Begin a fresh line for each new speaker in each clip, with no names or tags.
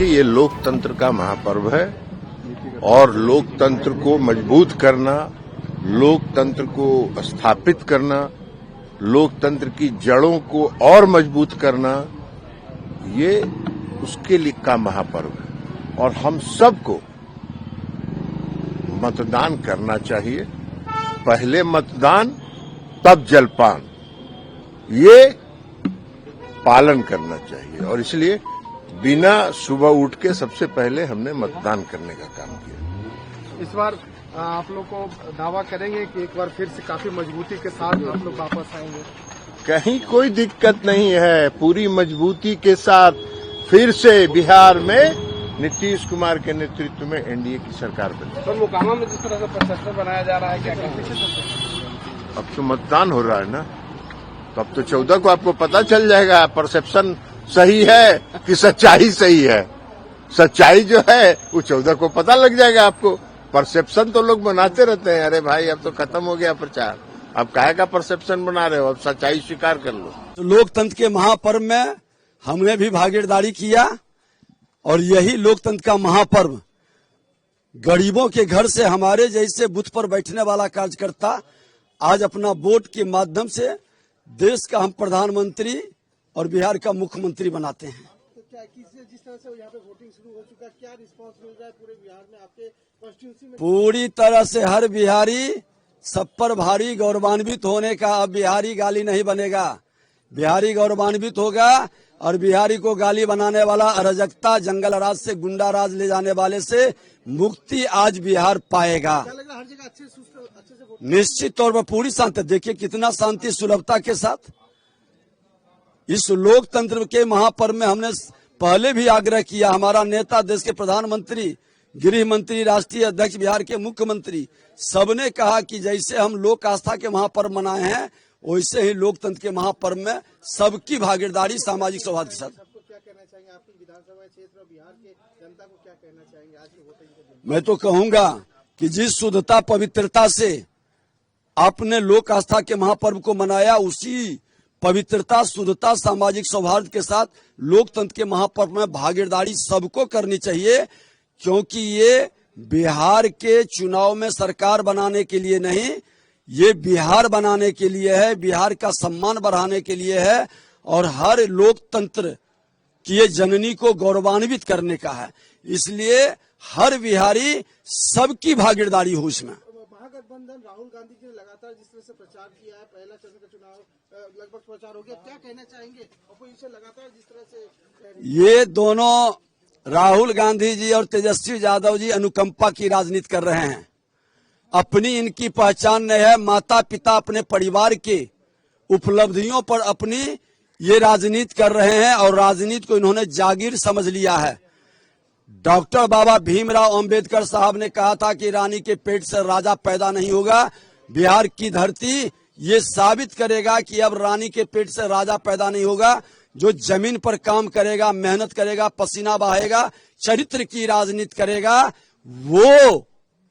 देखिए, ये लोकतंत्र का महापर्व है और लोकतंत्र को मजबूत करना, लोकतंत्र को स्थापित करना, लोकतंत्र की जड़ों को और मजबूत करना, ये उसके लिए का महापर्व है और हम सबको मतदान करना चाहिए। पहले मतदान तब जलपान, ये पालन करना चाहिए और इसलिए बिना सुबह उठ के सबसे पहले हमने मतदान करने का काम किया।
इस बार आप लोग को दावा करेंगे कि एक बार फिर से काफी मजबूती के साथ आप लोग वापस आएंगे?
कहीं कोई दिक्कत नहीं है, पूरी मजबूती के साथ फिर से बिहार में नीतीश कुमार के नेतृत्व में एनडीए की सरकार बनी।
सर, मोकामा में जिस तरह से परसेप्शन बनाया जा रहा है, क्या कहते?
अब तो मतदान हो रहा है ना, तो अब तो 14 को आपको पता चल जाएगा परसेप्शन सही है कि सच्चाई सही है। सच्चाई जो है वो 14 को पता लग जाएगा आपको। परसेप्शन तो लोग बनाते रहते हैं, अरे भाई अब तो खत्म हो गया प्रचार, अब काहे का परसेप्शन बना रहे हो, अब सच्चाई स्वीकार कर लो।
तो लोकतंत्र के महापर्व में हमने भी भागीदारी किया और यही लोकतंत्र का महापर्व गरीबों के घर से हमारे जैसे बूथ पर बैठने वाला कार्यकर्ता आज अपना वोट के माध्यम से देश का हम प्रधानमंत्री और बिहार का मुख्यमंत्री बनाते हैं।
तो क्या जिस तरह से यहाँ पे वोटिंग शुरू हो चुका है, क्या रिस्पांस मिल रहा है पूरे बिहार में आपके कॉन्स्टिट्यूंसी में?
पूरी तरह से हर बिहारी सब पर भारी गौरवान्वित होने का। अब बिहारी गाली नहीं बनेगा, बिहारी गौरवान्वित होगा और बिहारी को गाली बनाने वाला अराजकता, जंगल राज से गुंडा राज ले जाने वाले से मुक्ति आज बिहार पाएगा।
क्या लग रहा है हर जगह अच्छे से
निश्चित तौर पर पूरी शांति, देखिए कितना शांति सुलभता के साथ इस लोकतंत्र के महापर्व में हमने पहले भी आग्रह किया। हमारा नेता, देश के प्रधानमंत्री, गृह मंत्री, राष्ट्रीय अध्यक्ष, बिहार के मुख्यमंत्री सबने कहा कि जैसे हम लोक आस्था के महापर्व मनाए हैं वैसे ही लोकतंत्र के महापर्व में सबकी भागीदारी सामाजिक सौहार्द के साथ।
सबको क्या कहना चाहेंगे, आपकी विधानसभा क्षेत्र बिहार के जनता को क्या कहना चाहेंगे आज के वोटिंग के दिन?
मैं तो कहूंगा कि जिस शुद्धता पवित्रता से आपने लोक आस्था के महापर्व को मनाया, उसी पवित्रता, शुद्धता, सामाजिक सौहार्द के साथ लोकतंत्र के महापर्व में भागीदारी सबको करनी चाहिए, क्योंकि ये बिहार के चुनाव में सरकार बनाने के लिए नहीं, ये बिहार बनाने के लिए है, बिहार का सम्मान बढ़ाने के लिए है और हर लोकतंत्र की ये जननी को गौरवान्वित करने का है। इसलिए हर बिहारी सबकी भागीदारी हो इसमें।
महागठबंधन राहुल गांधी जी ने लगातार जिस तरह से प्रचार किया है, पहला चरण का चुनाव लगभग प्रचार हो गया, क्या कहना चाहेंगे? अपोजिशन लगातार जिस तरह से
ये दोनों राहुल गांधी जी और तेजस्वी यादव जी अनुकंपा की राजनीति कर रहे हैं। अपनी इनकी पहचान नहीं है, माता पिता अपने परिवार के उपलब्धियों पर अपनी ये राजनीति कर रहे हैं और राजनीति को इन्होंने जागीर समझ लिया है। डॉक्टर बाबा भीमराव अंबेडकर साहब ने कहा था कि रानी के पेट से राजा पैदा नहीं होगा। बिहार की धरती ये साबित करेगा कि अब रानी के पेट से राजा पैदा नहीं होगा। जो जमीन पर काम करेगा, मेहनत करेगा, पसीना बहाएगा, चरित्र की राजनीति करेगा, वो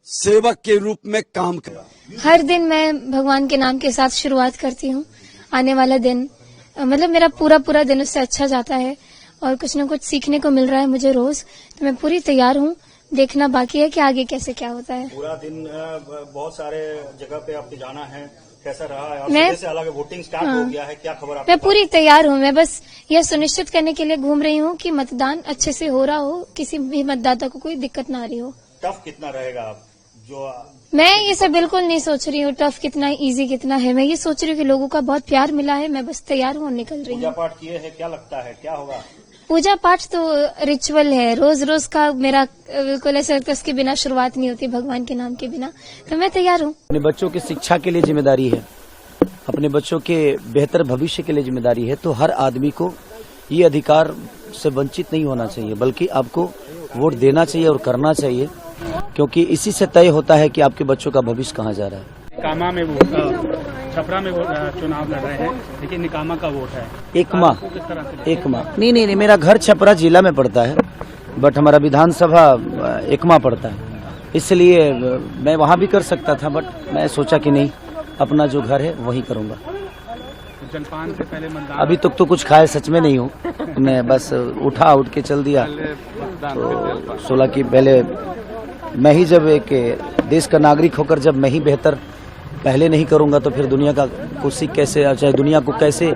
सेवक के रूप में काम करेगा।
हर दिन मैं भगवान के नाम के साथ शुरुआत करती हूँ। आने वाला दिन मतलब मेरा पूरा दिन उससे अच्छा जाता है और कुछ न कुछ सीखने को मिल रहा है मुझे रोज। तो मैं पूरी तैयार हूँ, देखना बाकी है कि आगे कैसे क्या होता है।
पूरा दिन बहुत सारे जगह पे आपको जाना है, कैसा रहा है?
मैं
से अलग वोटिंग स्टार्ट हो गया है, क्या खबर?
मैं पूरी तैयार हूँ। मैं बस यह सुनिश्चित करने के लिए घूम रही हूँ कि मतदान अच्छे से हो रहा हो, किसी भी मतदाता को कोई दिक्कत ना आ रही हो।
टफ कितना रहेगा आप?
मैं ये सब बिल्कुल नहीं सोच रही हूँ टफ कितना, इजी कितना है। मैं ये सोच रही हूँ कि लोगों का बहुत प्यार मिला है, मैं बस तैयार हूँ और निकल रही हूँ।
पूजा पाठ किए हैं, क्या लगता है क्या होगा?
पूजा पाठ तो रिचुअल है, रोज रोज का मेरा बिल्कुल ऐसा लगता है उसके बिना शुरुआत नहीं होती, भगवान के नाम के बिना। तो मैं तैयार हूँ।
अपने बच्चों की शिक्षा के लिए जिम्मेदारी है, अपने बच्चों के बेहतर भविष्य के लिए जिम्मेदारी है। तो हर आदमी को ये अधिकार से वंचित नहीं होना चाहिए, बल्कि आपको वोट देना चाहिए और करना चाहिए, क्योंकि इसी से तय होता है कि आपके बच्चों का भविष्य कहाँ जा रहा है।
निकामा में छपरा में चुनाव लड़ रहे हैं, लेकिन निकामा का वोट है।
एकमा नहीं, मेरा घर छपरा जिला में पड़ता है, बट हमारा विधानसभा एकमा पड़ता है, इसलिए मैं वहाँ भी कर सकता था, बट मैं सोचा कि नहीं, अपना जो घर है वही करूँगा।
जलपान से पहले मतदान
अभी तक तो कुछ खाए सच में नहीं हूँ, मैं बस उठ के चल दिया। तो 16 की पहले मैं ही जब एक देश का नागरिक होकर जब मैं ही बेहतर पहले नहीं करूंगा तो फिर दुनिया का कुछ कैसे, चाहे दुनिया को कैसे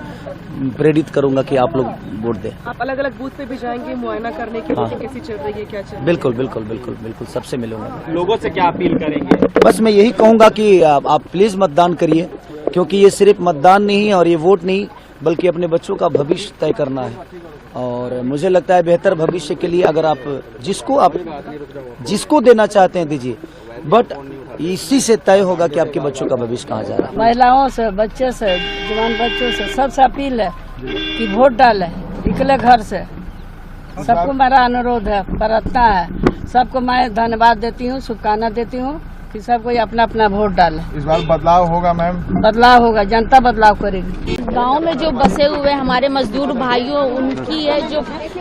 प्रेरित करूंगा कि आप लोग वोट दें।
आप अलग अलग बूथ पे भी जाएंगे मुआयना करने की, वोटिंग कैसी चल रही है, क्या चल रही है?
बिल्कुल बिल्कुल बिल्कुल बिल्कुल सबसे मिलूंगा।
लोगों से क्या अपील करेंगे?
बस मैं यही कहूंगा कि आप प्लीज मतदान करिए, क्योंकि ये सिर्फ मतदान नहीं है और ये वोट नहीं, बल्कि अपने बच्चों का भविष्य तय करना है। और मुझे लगता है बेहतर भविष्य के लिए अगर आप जिसको देना चाहते हैं दीजिए, बट इसी से तय होगा कि आपके बच्चों का भविष्य कहाँ जा रहा है।
महिलाओं से, बच्चे से, जवान बच्चों से सबसे अपील है कि वोट डालें, निकले घर से। सबको मेरा अनुरोध है, प्रार्थना है। सबको मैं धन्यवाद देती हूँ, शुभकामना देती हूँ कि सब कोई अपना अपना वोट डाले।
इस बार बदलाव होगा मैम?
बदलाव होगा, जनता बदलाव करेगी।
गांव में जो बसे हुए हमारे मजदूर भाइयों, उनकी है जो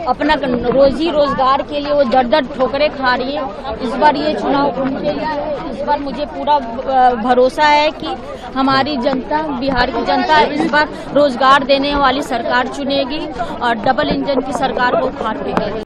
अपना रोजी रोजगार के लिए वो दर ठोकरें खा रही है। इस बार ये चुनाव उनके लिए है। इस बार मुझे पूरा भरोसा है कि हमारी जनता, बिहार की जनता इस बार रोजगार देने वाली सरकार चुनेगी और डबल इंजन की सरकार को उखाड़ फेंकेगी।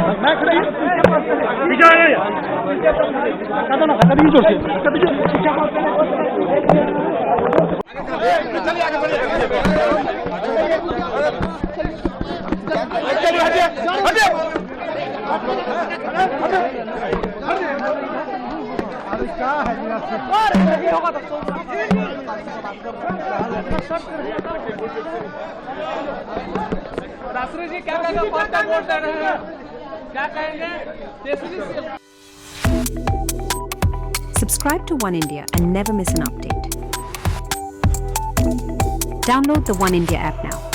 राष्ट्रीय जी क्या कहेंगे? वोट दे रहे हैं, क्या कहेंगे?
Subscribe to One India and never miss an update. Download the One India app now.